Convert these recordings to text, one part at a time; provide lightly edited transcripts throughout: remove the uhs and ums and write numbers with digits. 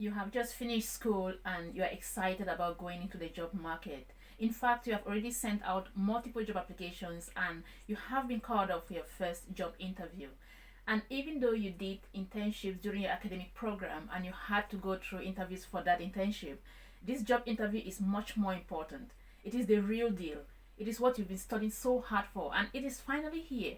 You have just finished school and you are excited about going into the job market. In fact, you have already sent out multiple job applications and you have been called up for your first job interview. And even though you did internships during your academic program and you had to go through interviews for that internship, this job interview is much more important. It is the real deal. It is what you've been studying so hard for, and it is finally here.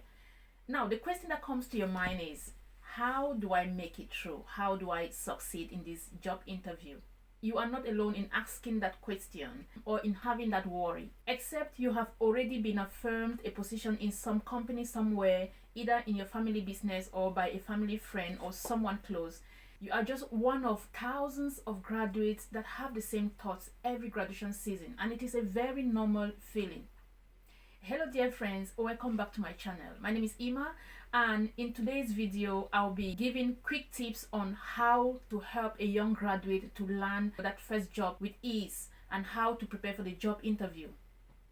Now, the question that comes to your mind is, how do I make it through? How do I succeed in this job interview? You are not alone in asking that question or in having that worry, except you have already been affirmed a position in some company somewhere, either in your family business or by a family friend or someone close. You are just one of thousands of graduates that have the same thoughts every graduation season, and it is a very normal feeling. Hello dear friends, welcome back to my channel. My name is Ima, and in today's video I'll be giving quick tips on how to help a young graduate to land that first job with ease and how to prepare for the job interview.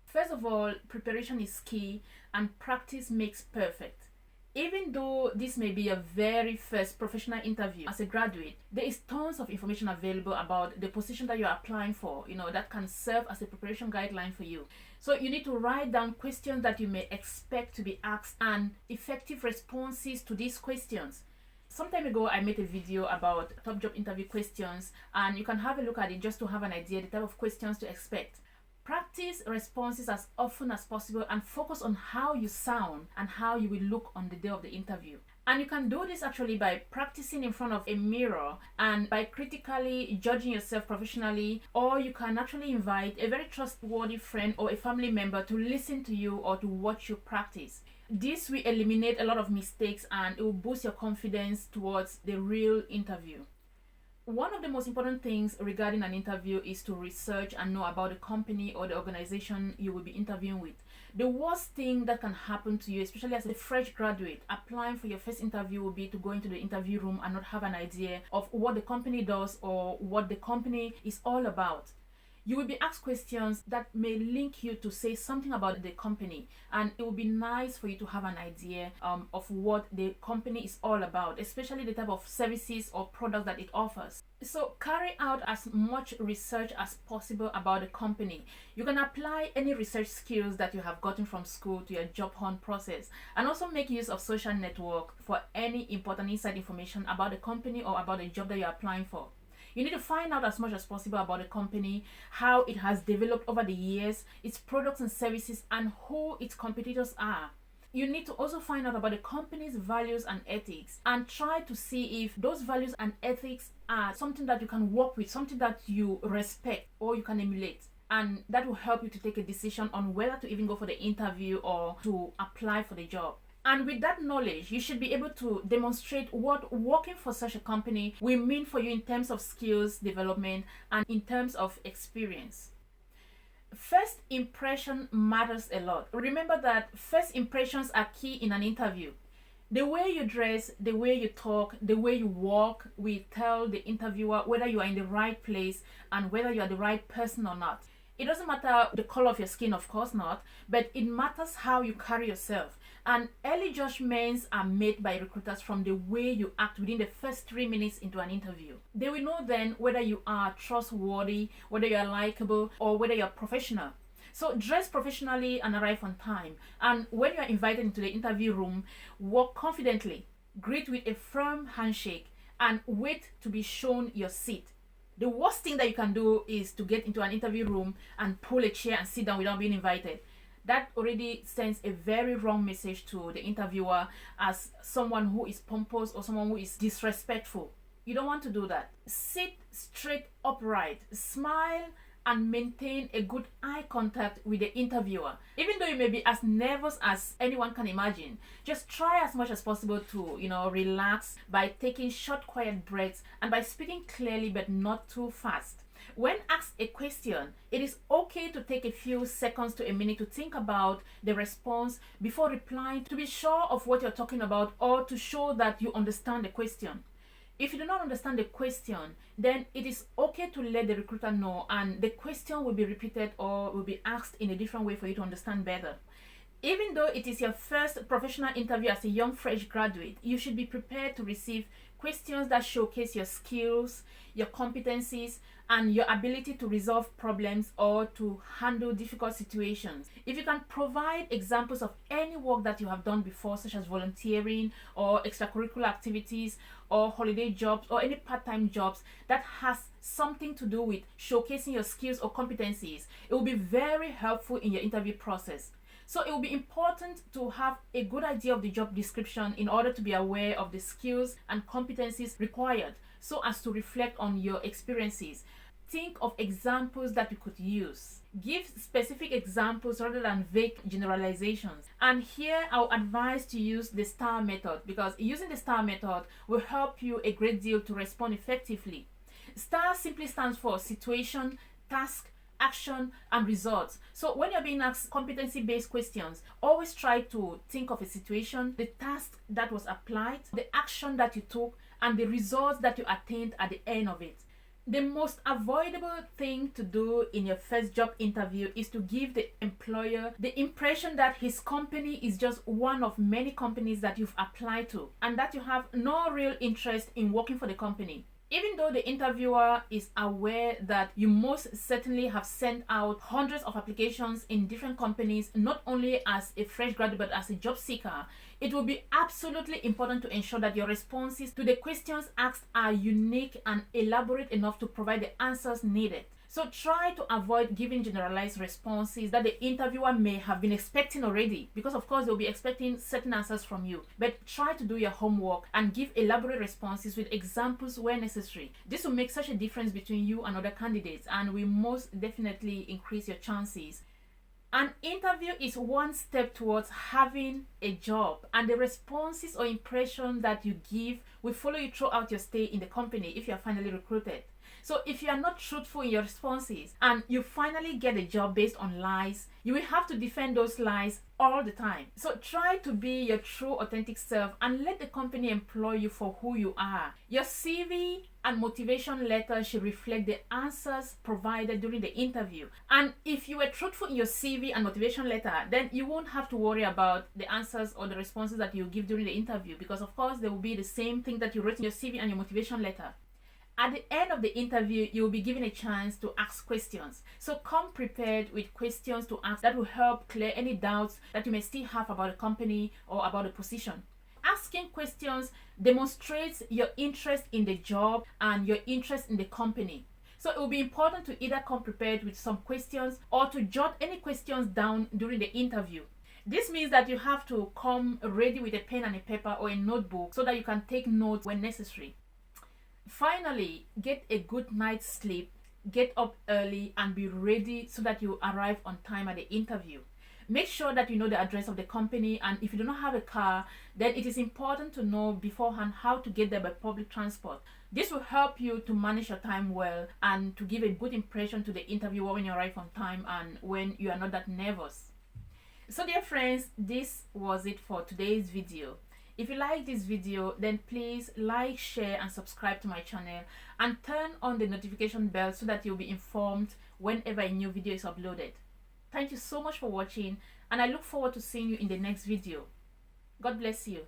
First of all, preparation is key and practice makes perfect. Even though this may be your very first professional interview as a graduate, there is tons of information available about the position that you're applying for, that can serve as a preparation guideline for you. So you need to write down questions that you may expect to be asked and effective responses to these questions. Some time ago, I made a video about top job interview questions, and you can have a look at it just to have an idea the type of questions to expect. Practice responses as often as possible and focus on how you sound and how you will look on the day of the interview. And you can do this actually by practicing in front of a mirror and by critically judging yourself professionally, or you can actually invite a very trustworthy friend or a family member to listen to you or to watch you practice. This will eliminate a lot of mistakes and it will boost your confidence towards the real interview. One of the most important things regarding an interview is to research and know about the company or the organization you will be interviewing with. The worst thing that can happen to you, especially as a fresh graduate applying for your first interview, will be to go into the interview room and not have an idea of what the company does or what the company is all about. You will be asked questions that may link you to say something about the company, and it will be nice for you to have an idea of what the company is all about, especially the type of services or products that it offers. So carry out as much research as possible about the company. You can apply any research skills that you have gotten from school to your job hunt process, and also make use of social network for any important inside information about the company or about the job that you're applying for. You need to find out as much as possible about the company, how it has developed over the years, its products and services, and who its competitors are. You need to also find out about the company's values and ethics and try to see if those values and ethics are something that you can work with, something that you respect or you can emulate. And that will help you to take a decision on whether to even go for the interview or to apply for the job. And with that knowledge, you should be able to demonstrate what working for such a company will mean for you in terms of skills development and in terms of experience. First impression matters a lot. Remember that first impressions are key in an interview. The way you dress, the way you talk, the way you walk will tell the interviewer whether you are in the right place and whether you are the right person or not. It doesn't matter the color of your skin, of course not, but it matters how you carry yourself. And early judgments are made by recruiters from the way you act within the first 3 minutes into an interview. They will know then whether you are trustworthy, whether you are likable, or whether you are professional. So dress professionally and arrive on time. And when you are invited into the interview room, walk confidently, greet with a firm handshake, and wait to be shown your seat. The worst thing that you can do is to get into an interview room and pull a chair and sit down without being invited. That already sends a very wrong message to the interviewer as someone who is pompous or someone who is disrespectful. You don't want to do that. Sit straight upright, smile, and maintain a good eye contact with the interviewer. Even though you may be as nervous as anyone can imagine, just try as much as possible to, relax by taking short, quiet breaths and by speaking clearly but not too fast. When asked a question, it is okay to take a few seconds to a minute to think about the response before replying, to be sure of what you're talking about or to show that you understand the question. If you do not understand the question, then it is okay to let the recruiter know and the question will be repeated or will be asked in a different way for you to understand better. Even though it is your first professional interview as a young fresh graduate, you should be prepared to receive questions that showcase your skills, your competencies, and your ability to resolve problems or to handle difficult situations. If you can provide examples of any work that you have done before, such as volunteering or extracurricular activities or holiday jobs or any part-time jobs that has something to do with showcasing your skills or competencies, it will be very helpful in your interview process. So it will be important to have a good idea of the job description in order to be aware of the skills and competencies required so as to reflect on your experiences. Think of examples that you could use. Give specific examples rather than vague generalizations. And here I'll advise to use the STAR method, because using the STAR method will help you a great deal to respond effectively. STAR simply stands for situation, task, action, and results. So when you're being asked competency-based questions, always try to think of a situation, the task that was applied, the action that you took, and the results that you attained at the end of it. The most avoidable thing to do in your first job interview is to give the employer the impression that his company is just one of many companies that you've applied to, and that you have no real interest in working for the company. Even though the interviewer is aware that you most certainly have sent out hundreds of applications in different companies, not only as a fresh graduate but as a job seeker, it will be absolutely important to ensure that your responses to the questions asked are unique and elaborate enough to provide the answers needed. So try to avoid giving generalized responses that the interviewer may have been expecting already, because of course they'll be expecting certain answers from you. But try to do your homework and give elaborate responses with examples where necessary. This will make such a difference between you and other candidates and will most definitely increase your chances. An interview is one step towards having a job, and the responses or impression that you give will follow you throughout your stay in the company if you are finally recruited. So if you are not truthful in your responses and you finally get a job based on lies, you will have to defend those lies all the time. So try to be your true authentic self and let the company employ you for who you are. Your CV and motivation letter should reflect the answers provided during the interview. And if you were truthful in your CV and motivation letter, then you won't have to worry about the answers or the responses that you give during the interview, because of course they will be the same thing that you wrote in your CV and your motivation letter. At the end of the interview, you will be given a chance to ask questions. So come prepared with questions to ask that will help clear any doubts that you may still have about the company or about the position. Asking questions demonstrates your interest in the job and your interest in the company. So it will be important to either come prepared with some questions or to jot any questions down during the interview. This means that you have to come ready with a pen and a paper or a notebook so that you can take notes when necessary. Finally, get a good night's sleep, get up early, and be ready so that you arrive on time at the interview. Make sure that you know the address of the company, and if you do not have a car, then it is important to know beforehand how to get there by public transport. This will help you to manage your time well and to give a good impression to the interviewer when you arrive on time and when you are not that nervous. So dear friends, this was it for today's video. If you like this video, then please like, share, and subscribe to my channel, and turn on the notification bell so that you'll be informed whenever a new video is uploaded. Thank you so much for watching, and I look forward to seeing you in the next video. God bless you.